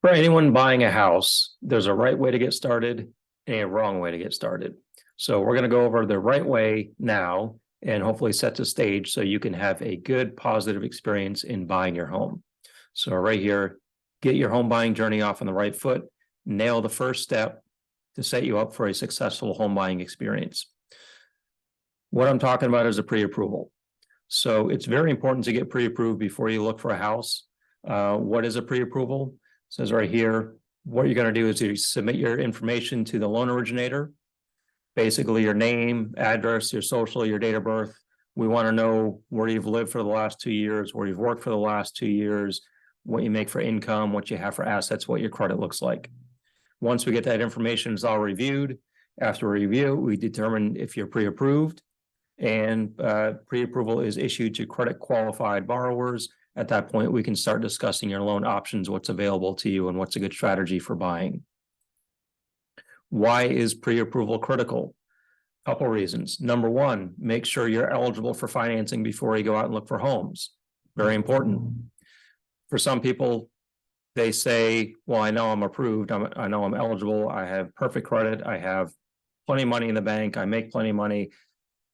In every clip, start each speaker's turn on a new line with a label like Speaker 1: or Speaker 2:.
Speaker 1: For anyone buying a house, there's a right way to get started and a wrong way to get started. So we're going to go over the right way now and hopefully set the stage so you can have a good, positive experience in buying your home. So right here, get your home buying journey off on the right foot, nail the first step to set you up for a successful home buying experience. What I'm talking about is a pre-approval. So it's very important to get pre-approved before you look for a house. What is a pre-approval? It says right here, what you're going to do is you submit your information to the loan originator, basically your name, address, your social, your date of birth. We want to know where you've lived for the last 2 years, where you've worked for the last 2 years, what you make for income, what you have for assets, what your credit looks like. Once we get that information, it's all reviewed. After review, we determine if you're pre-approved, and pre-approval is issued to credit qualified borrowers. At that point, we can start discussing your loan options, what's available to you, and what's a good strategy for buying. Why is pre-approval critical? A couple reasons. Number one, make sure you're eligible for financing before you go out and look for homes. Very important. For some people, they say, well, I know I'm approved. I know I'm eligible. I have perfect credit. I have plenty of money in the bank. I make plenty of money.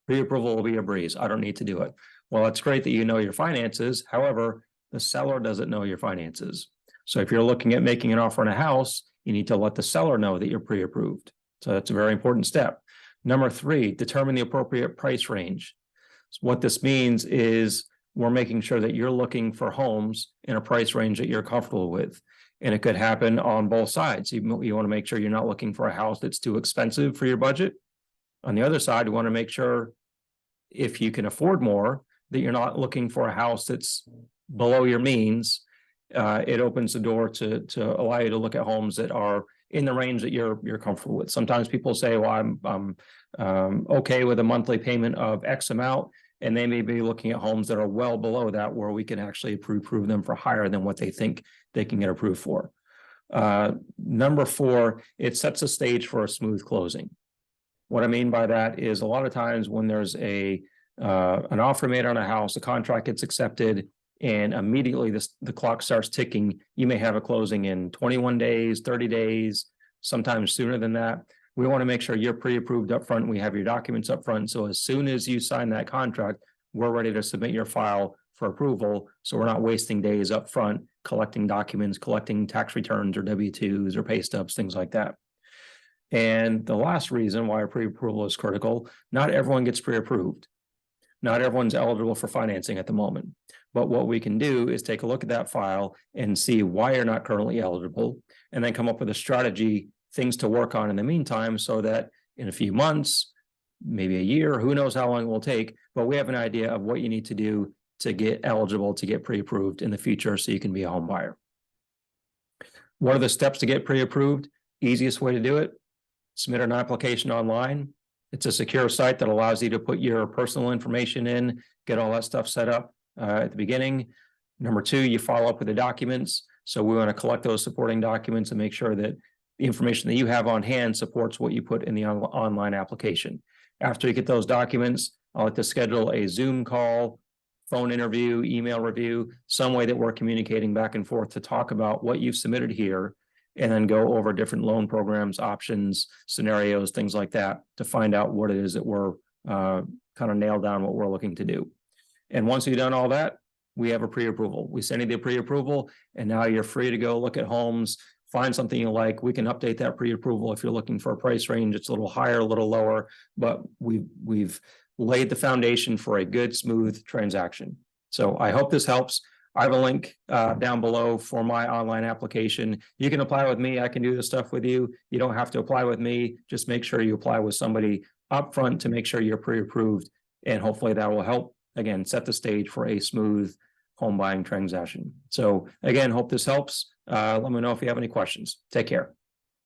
Speaker 1: Pre-approval will be a breeze. I don't need to do it. Well, it's great that you know your finances. However, the seller doesn't know your finances. So if you're looking at making an offer on a house, you need to let the seller know that you're pre-approved. So that's a very important step. Number three, determine the appropriate price range. So what this means is we're making sure that you're looking for homes in a price range that you're comfortable with. And it could happen on both sides. You want to make sure you're not looking for a house that's too expensive for your budget. On the other side, we want to make sure if you can afford more, that you're not looking for a house that's below your means. It opens the door to allow you to look at homes that are in the range that you're comfortable with. Sometimes people say, well, I'm okay with a monthly payment of X amount, and they may be looking at homes that are well below that, where we can actually approve them for higher than what they think they can get approved for. Number four, it sets a stage for a smooth closing. What I mean by that is a lot of times when there's an offer made on a house, the contract gets accepted, and immediately the clock starts ticking. You may have a closing in 21 days, 30 days, sometimes sooner than that. We want to make sure you're pre-approved up front. We have your documents up front. So as soon as you sign that contract, we're ready to submit your file for approval. So we're not wasting days up front collecting documents, collecting tax returns or W-2s or pay stubs, things like that. And the last reason why pre-approval is critical, not everyone gets pre-approved. Not everyone's eligible for financing at the moment. But what we can do is take a look at that file and see why you're not currently eligible, and then come up with a strategy, things to work on in the meantime, so that in a few months, maybe a year, who knows how long it will take, but we have an idea of what you need to do to get eligible, to get pre-approved in the future so you can be a home buyer. What are the steps to get pre-approved? Easiest way to do it, submit an application online. It's a secure site that allows you to put your personal information in, get all that stuff set up at the beginning. Number two, you follow up with the documents. So we want to collect those supporting documents and make sure that the information that you have on hand supports what you put in the online application. After you get those documents, I'll like to schedule a Zoom call, phone interview, email review, some way that we're communicating back and forth to talk about what you've submitted here, and then go over different loan programs, options, scenarios, things like that, to find out what it is that we're kind of nail down what we're looking to do. And once we've done all that, we have a pre-approval. We send you the pre-approval, and now you're free to go look at homes, find something you like. We can update that pre-approval if you're looking for a price range. It's a little higher, a little lower, but we've laid the foundation for a good, smooth transaction. So I hope this helps. I have a link down below for my online application. You can apply with me. I can do this stuff with you. You don't have to apply with me. Just make sure you apply with somebody up front to make sure you're pre-approved. And hopefully that will help, again, set the stage for a smooth home buying transaction. So again, hope this helps. Let me know if you have any questions. Take care.